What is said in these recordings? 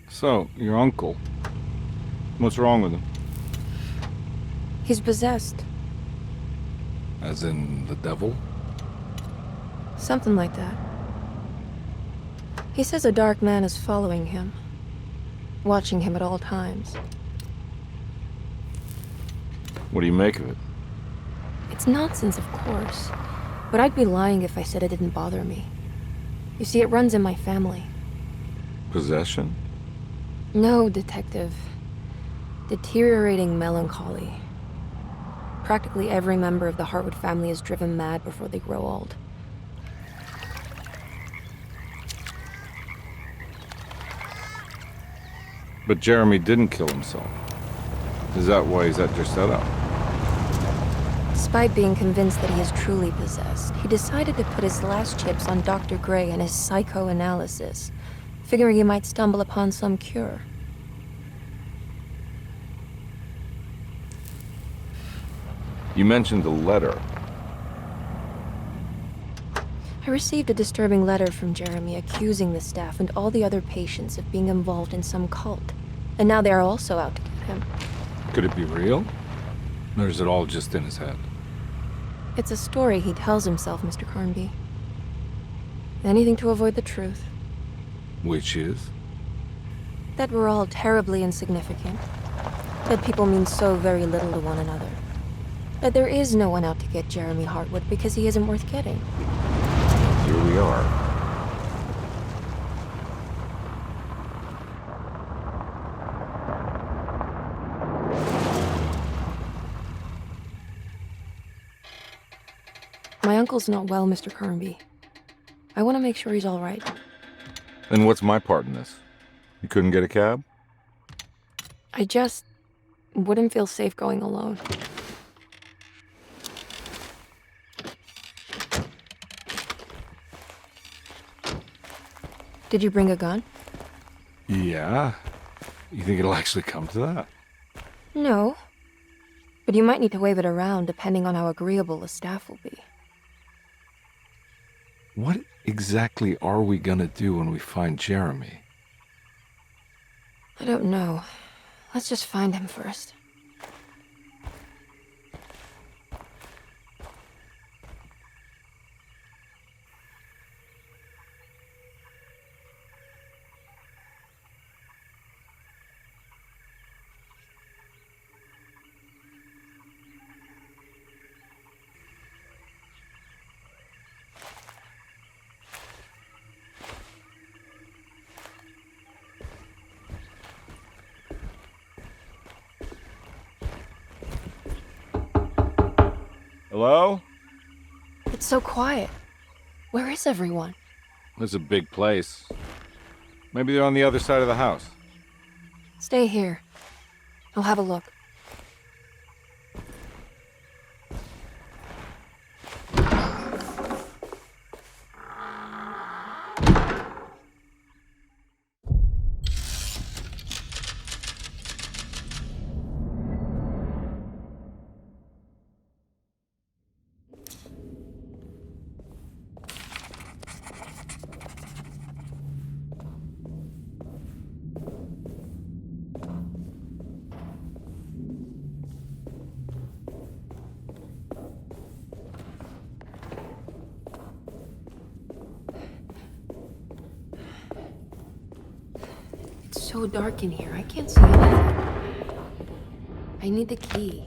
So, your uncle. What's wrong with him? He's possessed. As in the devil? Something like that. He says a dark man is following him, watching him at all times. What do you make of it? It's nonsense, of course, but I'd be lying if I said it didn't bother me. You see, it runs in my family. Possession? No, Detective. Deteriorating melancholy. Practically every member of the Hartwood family is driven mad before they grow old. But Jeremy didn't kill himself. Is that why he's at Derceto? Despite being convinced that he is truly possessed, he decided to put his last chips on Dr. Gray and his psychoanalysis, figuring he might stumble upon some cure. You mentioned a letter. I received a disturbing letter from Jeremy accusing the staff and all the other patients of being involved in some cult. And now they are also out to get him. Could it be real? Or is it all just in his head? It's a story he tells himself, Mr. Carnby. Anything to avoid the truth. Which is? That we're all terribly insignificant. That people mean so very little to one another. That there is no one out to get Jeremy Hartwood because he isn't worth getting. Here we are. My uncle's not well, Mr. Carnby. I want to make sure he's all right. And what's my part in this? You couldn't get a cab? I just wouldn't feel safe going alone. Did you bring a gun? Yeah. You think it'll actually come to that? No. But you might need to wave it around depending on how agreeable the staff will be. What exactly are we gonna do when we find Jeremy? I don't know. Let's just find him first. Hello? It's so quiet. Where is everyone? This is a big place. Maybe they're on the other side of the house. Stay here. I'll have a look. It's so dark in here, I can't see anything. I need the key.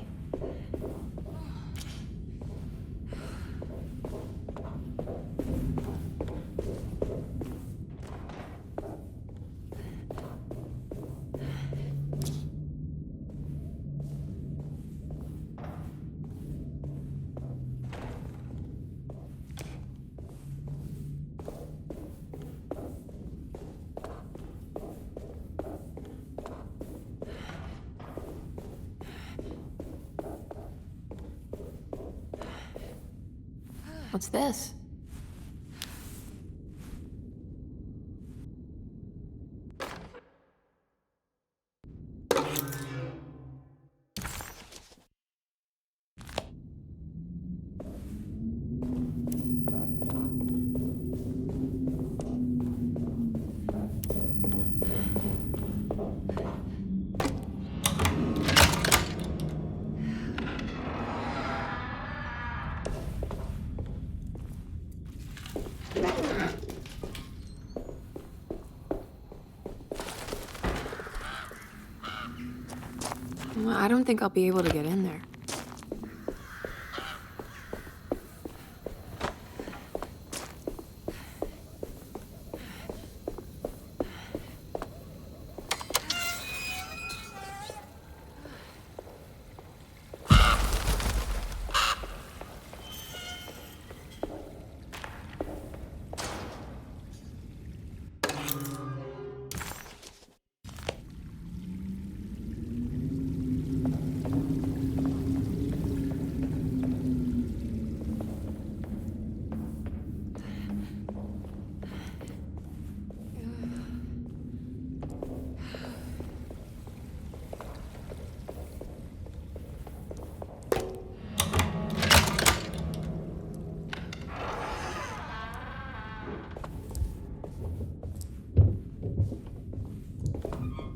What's this? I don't think I'll be able to get in there.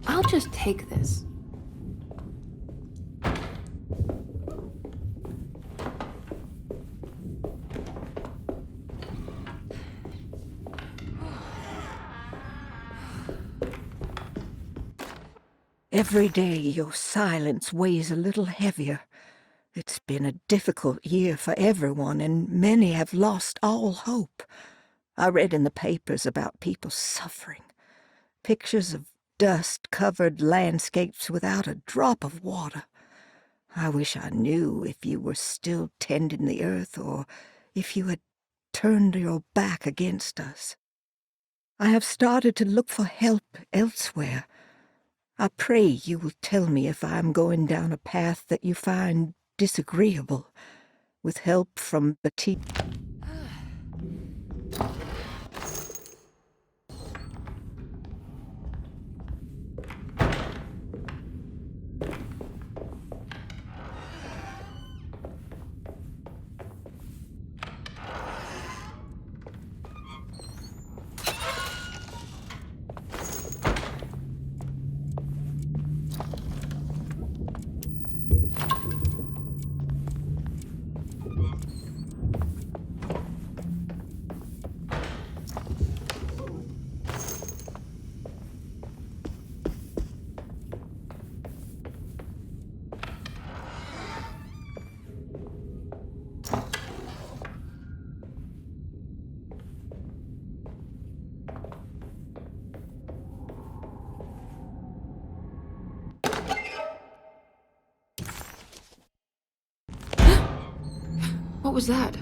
I'll just take this. Every day your silence weighs a little heavier. It's been a difficult year for everyone, and many have lost all hope. I read in the papers about people suffering. Pictures of dust-covered landscapes without a drop of water. I wish I knew if you were still tending the earth or if you had turned your back against us. I have started to look for help elsewhere. I pray you will tell me if I am going down a path that you find disagreeable, with help from the What was that?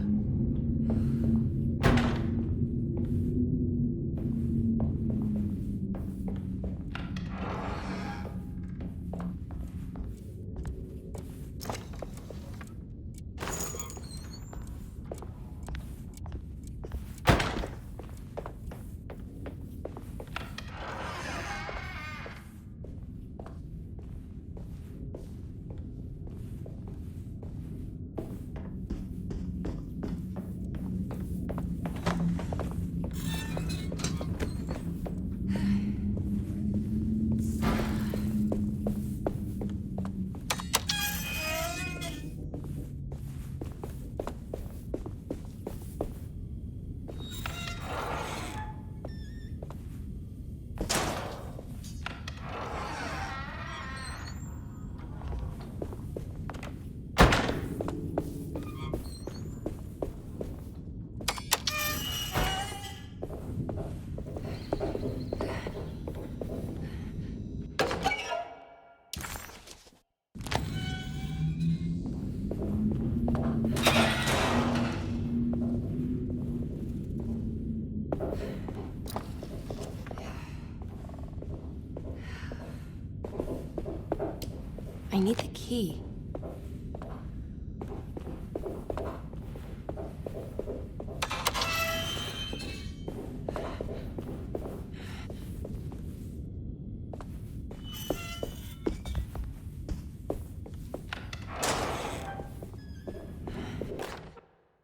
I need the key.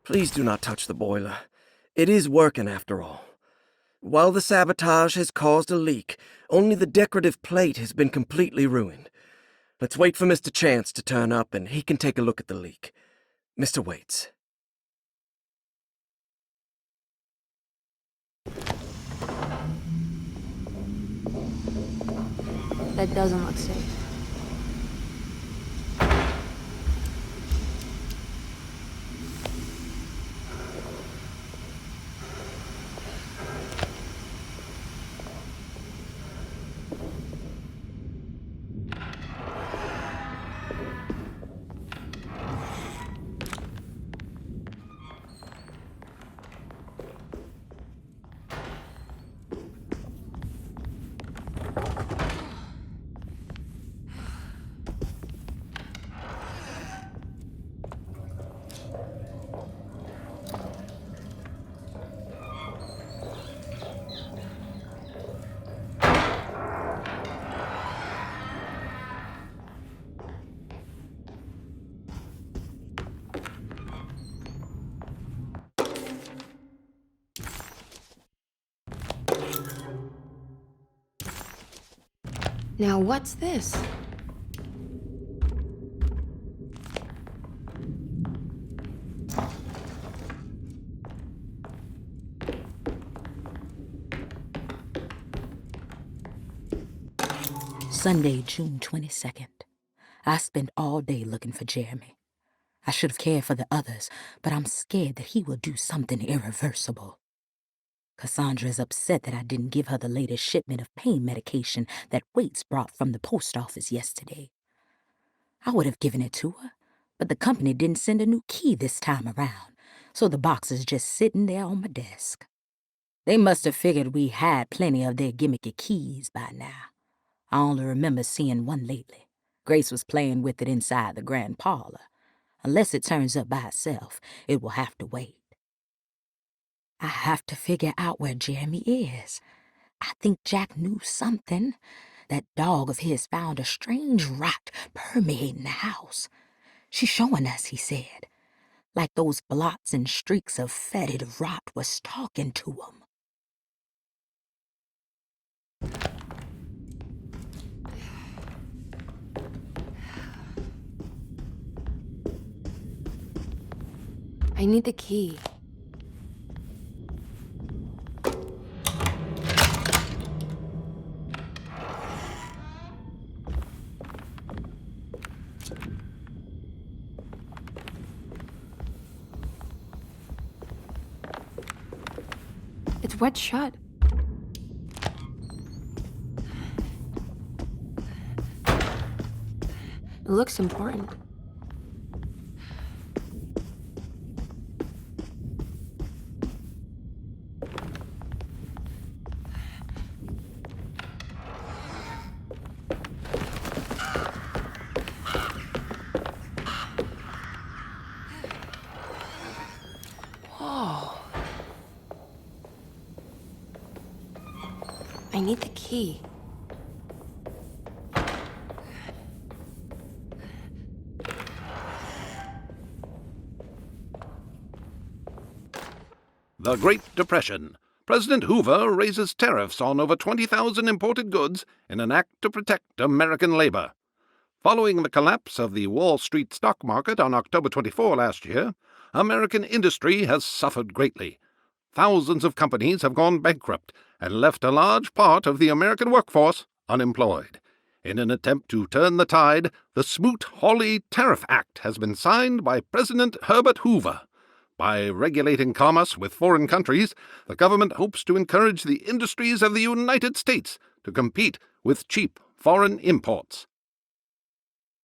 Please do not touch the boiler. It is working after all. While the sabotage has caused a leak, only the decorative plate has been completely ruined. Let's wait for Mr. Chance to turn up and he can take a look at the leak. Mr. Waits. That doesn't look safe. Now what's this? Sunday, June 22nd. I spent all day looking for Jeremy. I should have cared for the others, but I'm scared that he will do something irreversible. Cassandra is upset that I didn't give her the latest shipment of pain medication that Waits brought from the post office yesterday. I would have given it to her, but the company didn't send a new key this time around, so the box is just sitting there on my desk. They must have figured we had plenty of their gimmicky keys by now. I only remember seeing one lately. Grace was playing with it inside the grand parlor. Unless it turns up by itself, it will have to wait. I have to figure out where Jeremy is. I think Jack knew something. That dog of his found a strange rot permeating the house. She's showing us, he said. Like those blots and streaks of fetid rot was talking to him. I need the key. It's wet shut. It looks important. I need the key. The Great Depression. President Hoover raises tariffs on over 20,000 imported goods in an act to protect American labor. Following the collapse of the Wall Street stock market on October 24 last year, American industry has suffered greatly. Thousands of companies have gone bankrupt and left a large part of the American workforce unemployed. In an attempt to turn the tide, the Smoot-Hawley Tariff Act has been signed by President Herbert Hoover. By regulating commerce with foreign countries, the government hopes to encourage the industries of the United States to compete with cheap foreign imports.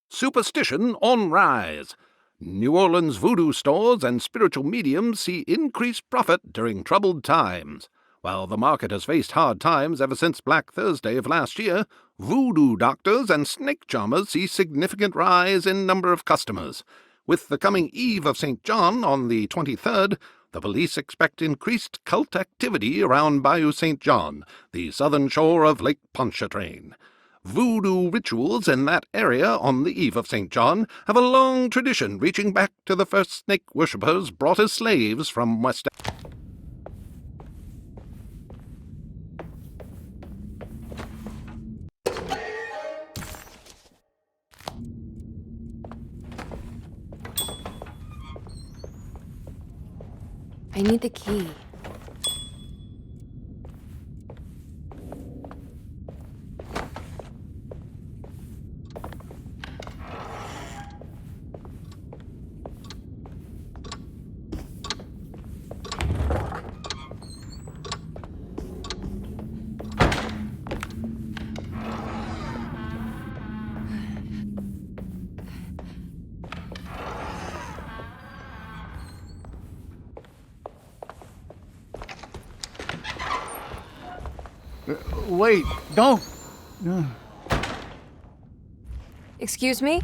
Superstition on rise. New Orleans voodoo stores and spiritual mediums see increased profit during troubled times. While the market has faced hard times ever since Black Thursday of last year, voodoo doctors and snake charmers see significant rise in number of customers. With the coming Eve of St. John on the 23rd, the police expect increased cult activity around Bayou St. John, the southern shore of Lake Pontchartrain. Voodoo rituals in that area on the Eve of St. John have a long tradition reaching back to the first snake worshippers brought as slaves from West Africa. I need the key. Wait, don't! Excuse me?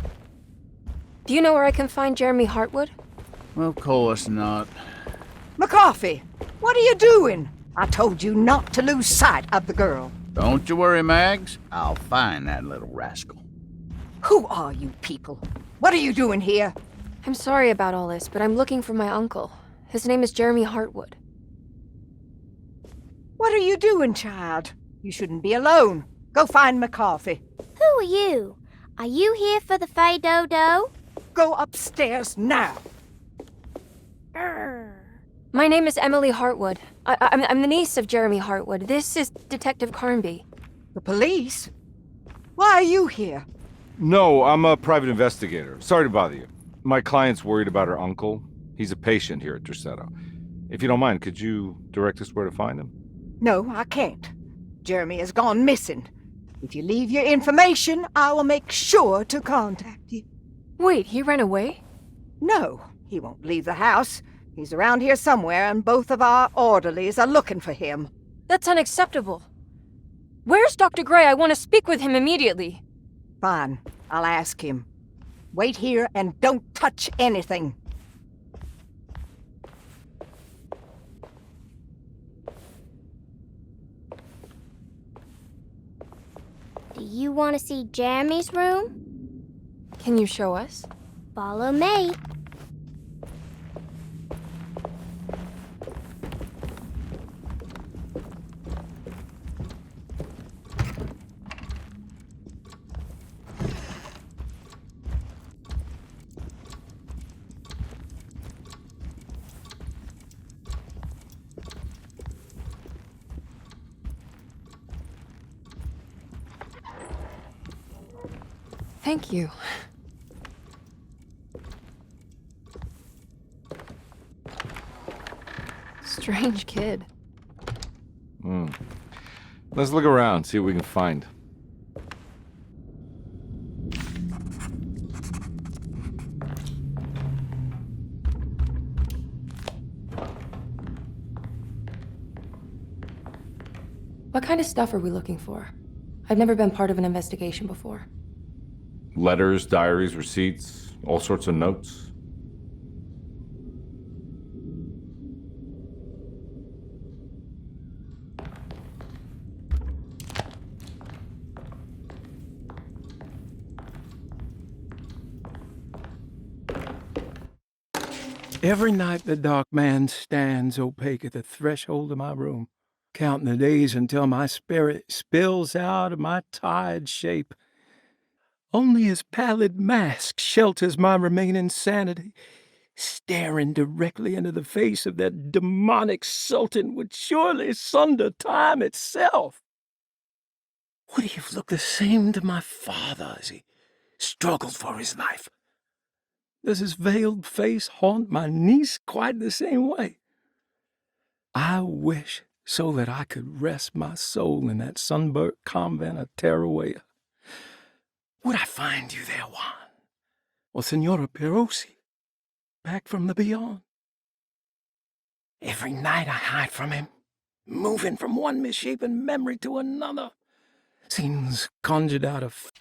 Do you know where I can find Jeremy Hartwood? Of course not. McCarthy, what are you doing? I told you not to lose sight of the girl. Don't you worry, Mags. I'll find that little rascal. Who are you people? What are you doing here? I'm sorry about all this, but I'm looking for my uncle. His name is Jeremy Hartwood. What are you doing, child? You shouldn't be alone. Go find McCarthy. Who are you? Are you here for the Fay Dodo? Go upstairs now. My name is Emily Hartwood. I'm the niece of Jeremy Hartwood. This is Detective Carnby. The police? Why are you here? No, I'm a private investigator. Sorry to bother you. My client's worried about her uncle. He's a patient here at Derceto. If you don't mind, could you direct us where to find him? No, I can't. Jeremy has gone missing. If you leave your information, I will make sure to contact you. Wait, he ran away? No, he won't leave the house. He's around here somewhere, and both of our orderlies are looking for him. That's unacceptable. Where's Dr. Gray? I want to speak with him immediately. Fine, I'll ask him. Wait here and don't touch anything. Do you want to see Jeremy's room? Can you show us? Follow me. Thank you. Strange kid. Let's look around, see what we can find. What kind of stuff are we looking for? I've never been part of an investigation before. Letters, diaries, receipts, all sorts of notes. Every night the dark man stands opaque at the threshold of my room, counting the days until my spirit spills out of my tired shape. Only his pallid mask shelters my remaining sanity. Staring directly into the face of that demonic sultan would surely sunder time itself. Would he have looked the same to my father as he struggled for his life? Does his veiled face haunt my niece quite the same way? I wish so that I could rest my soul in that sunburnt convent of Tarawea. Would I find you there, Juan? Or Senora Perosi, back from the beyond? Every night I hide from him, moving from one misshapen memory to another. Scenes conjured out of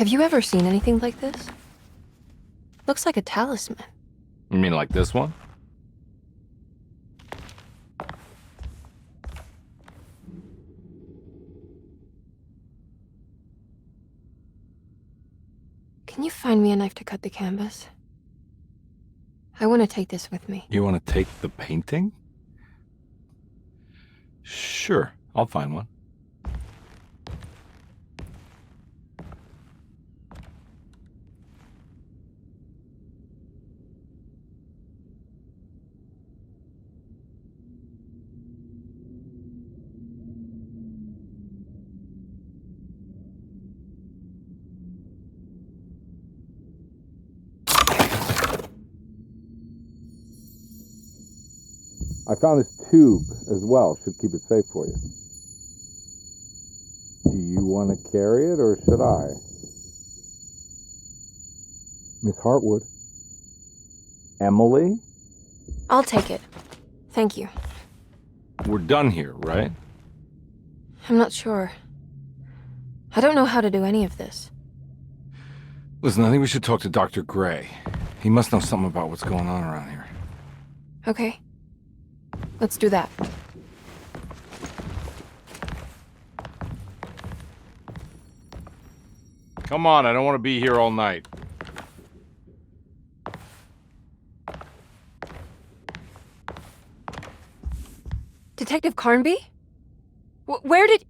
Have you ever seen anything like this? Looks like a talisman. You mean like this one? Can you find me a knife to cut the canvas? I want to take this with me. You want to take the painting? Sure, I'll find one. I found this tube as well. Should keep it safe for you. Do you want to carry it, or should I? Miss Hartwood? Emily? I'll take it. Thank you. We're done here, right? I'm not sure. I don't know how to do any of this. Listen, I think we should talk to Dr. Gray. He must know something about what's going on around here. Okay. Let's do that. Come on, I don't want to be here all night. Detective Carnby? Where did...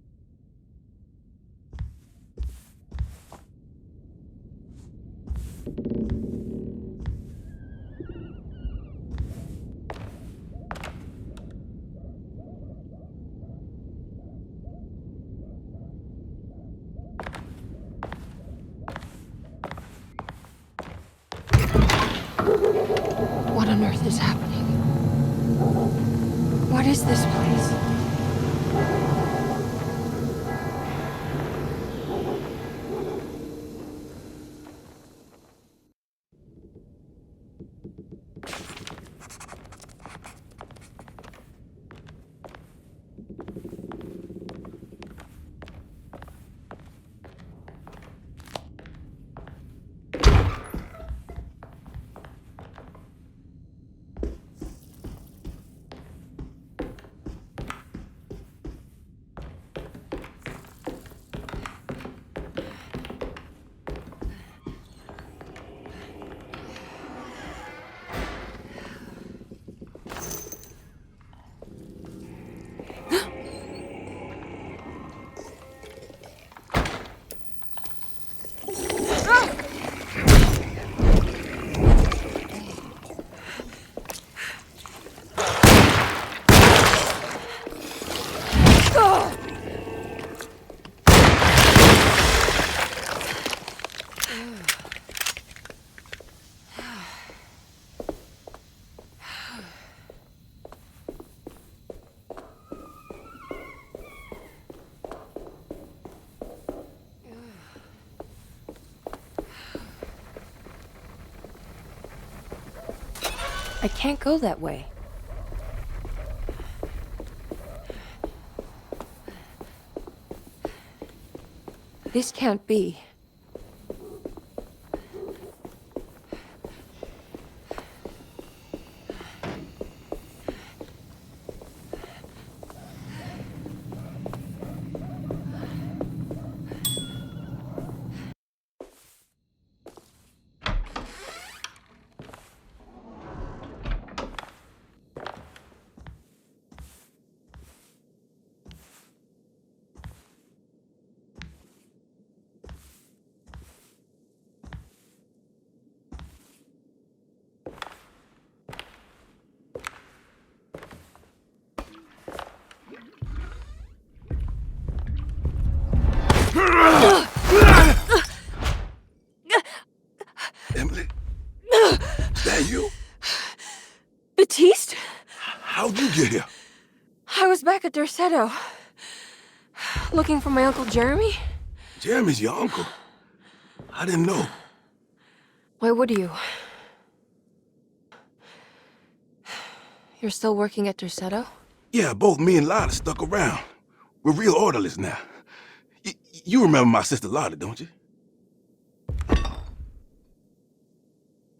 What on earth is happening? What is this place? I can't go that way. This can't be. Emily? Is that you? Batiste? How'd you get here? I was back at Derceto. Looking for my Uncle Jeremy? Jeremy's your uncle. I didn't know. Why would you? You're still working at Derceto? Yeah, both me and Lotta stuck around. We're real orderlies now. You remember my sister Lotta, don't you?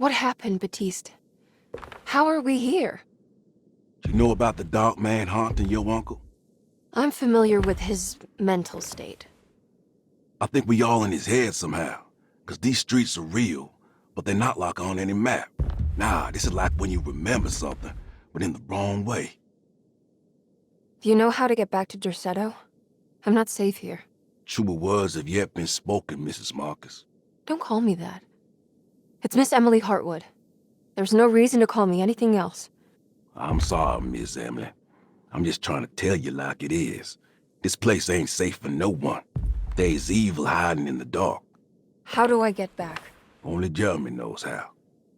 What happened, Baptiste? How are we here? You know about the dark man haunting your uncle? I'm familiar with his mental state. I think we all in his head somehow. Cause these streets are real, but they're not like on any map. Nah, this is like when you remember something, but in the wrong way. Do you know how to get back to Derceto? I'm not safe here. Truer words have yet been spoken, Mrs. Marcus. Don't call me that. It's Miss Emily Hartwood. There's no reason to call me anything else. I'm sorry, Miss Emily. I'm just trying to tell you like it is. This place ain't safe for no one. There's evil hiding in the dark. How do I get back? Only Jeremy knows how.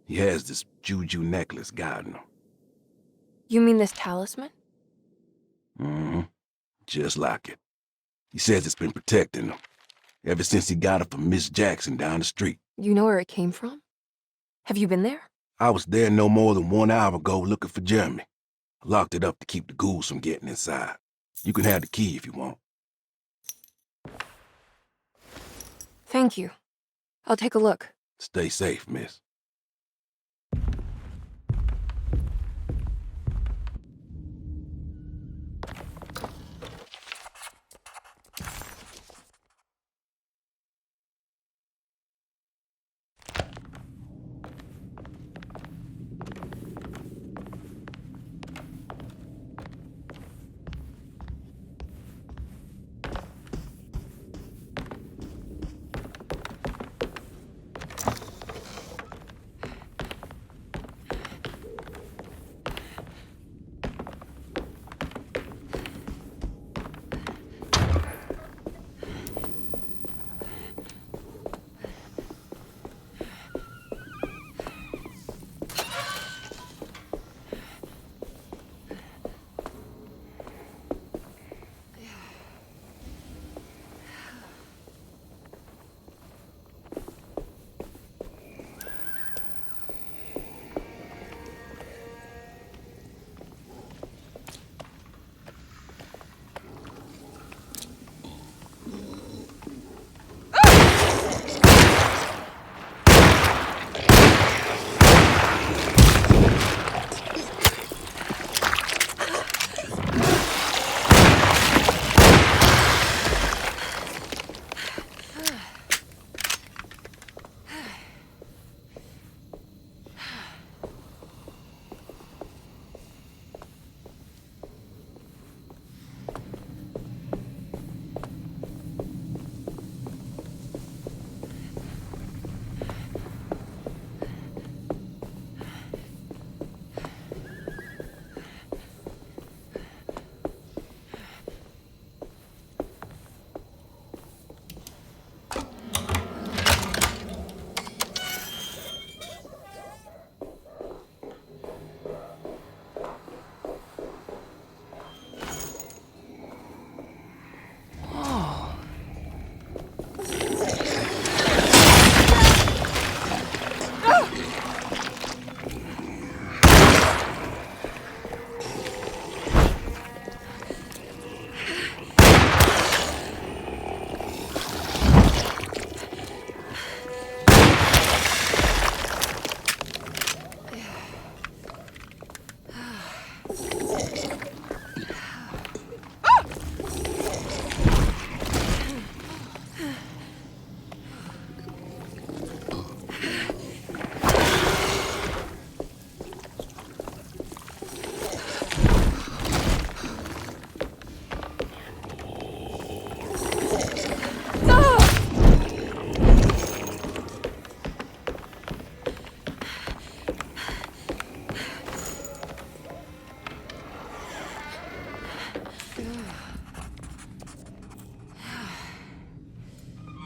He has this juju necklace guiding him. You mean this talisman? Mm-hmm. Just like it. He says it's been protecting him ever since he got it from Miss Jackson down the street. You know where it came from? Have you been there? I was there no more than 1 hour ago looking for Jeremy. I locked it up to keep the ghouls from getting inside. You can have the key if you want. Thank you. I'll take a look. Stay safe, miss.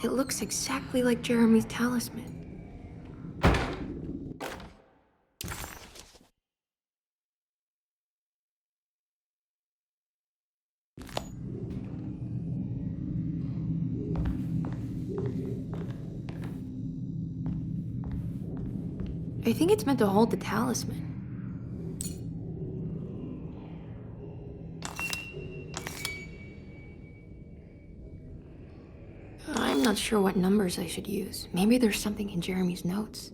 It looks exactly like Jeremy's talisman. I think it's meant to hold the talisman. I'm not sure what numbers I should use. Maybe there's something in Jeremy's notes.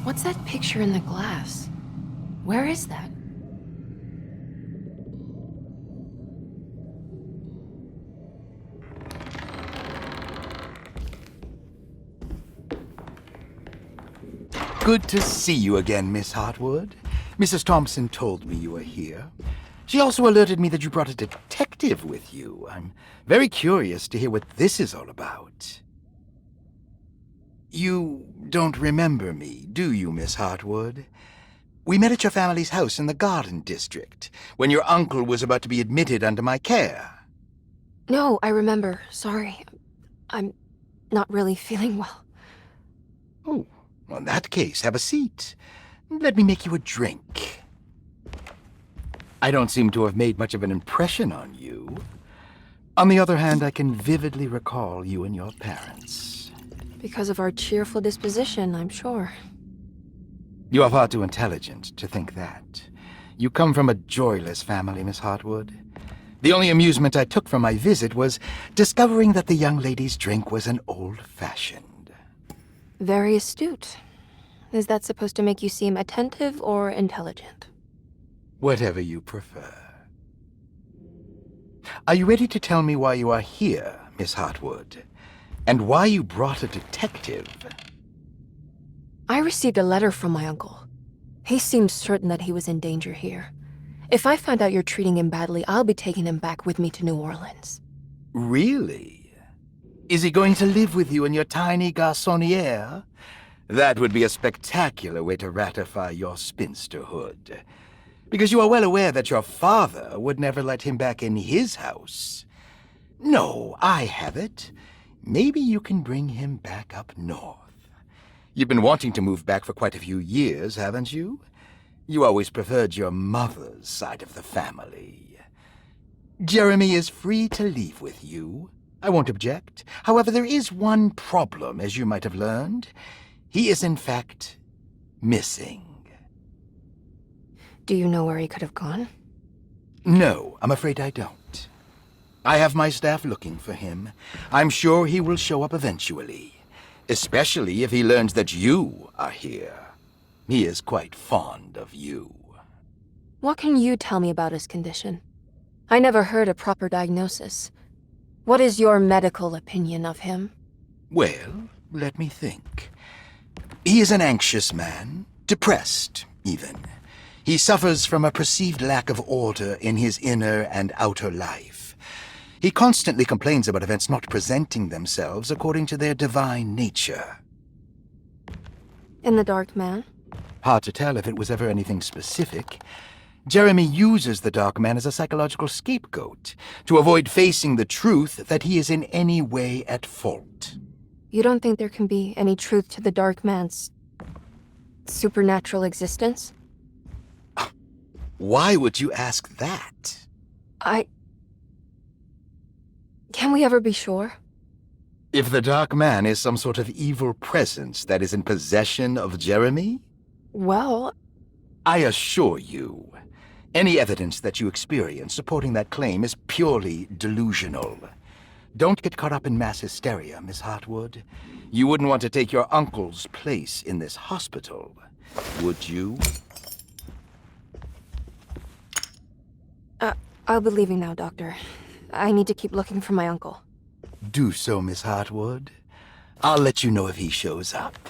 What's that picture in the glass? Where is that? Good to see you again, Miss Hartwood. Mrs. Thompson told me you were here. She also alerted me that you brought a detective with you. I'm very curious to hear what this is all about. You don't remember me, do you, Miss Hartwood? We met at your family's house in the Garden District, when your uncle was about to be admitted under my care. No, I remember. Sorry. I'm not really feeling well. Oh, well, in that case, have a seat. Let me make you a drink. I don't seem to have made much of an impression on you. On the other hand, I can vividly recall you and your parents. Because of our cheerful disposition, I'm sure. You are far too intelligent to think that. You come from a joyless family, Miss Hartwood. The only amusement I took from my visit was discovering that the young lady's drink was an old-fashioned. Very astute. Is that supposed to make you seem attentive or intelligent? Whatever you prefer. Are you ready to tell me why you are here, Miss Hartwood? And why you brought a detective? I received a letter from my uncle. He seems certain that he was in danger here. If I find out you're treating him badly, I'll be taking him back with me to New Orleans. Really? Is he going to live with you in your tiny garçonniere? That would be a spectacular way to ratify your spinsterhood. Because you are well aware that your father would never let him back in his house. No, I have it. Maybe you can bring him back up north. You've been wanting to move back for quite a few years, haven't you? You always preferred your mother's side of the family. Jeremy is free to leave with you. I won't object. However, there is one problem, as you might have learned. He is, in fact, missing. Do you know where he could have gone? No, I'm afraid I don't. I have my staff looking for him. I'm sure he will show up eventually, especially if he learns that you are here. He is quite fond of you. What can you tell me about his condition? I never heard a proper diagnosis. What is your medical opinion of him? Well, let me think. He is an anxious man, depressed, even. He suffers from a perceived lack of order in his inner and outer life. He constantly complains about events not presenting themselves according to their divine nature. In the Dark Man? Hard to tell if it was ever anything specific. Jeremy uses the Dark Man as a psychological scapegoat to avoid facing the truth that he is in any way at fault. You don't think there can be any truth to the Dark Man's supernatural existence? Why would you ask that? Can we ever be sure? If the Dark Man is some sort of evil presence that is in possession of Jeremy? Well, I assure you, any evidence that you experience supporting that claim is purely delusional. Don't get caught up in mass hysteria, Miss Hartwood. You wouldn't want to take your uncle's place in this hospital, would you? I'll be leaving now, Doctor. I need to keep looking for my uncle. Do so, Miss Hartwood. I'll let you know if he shows up.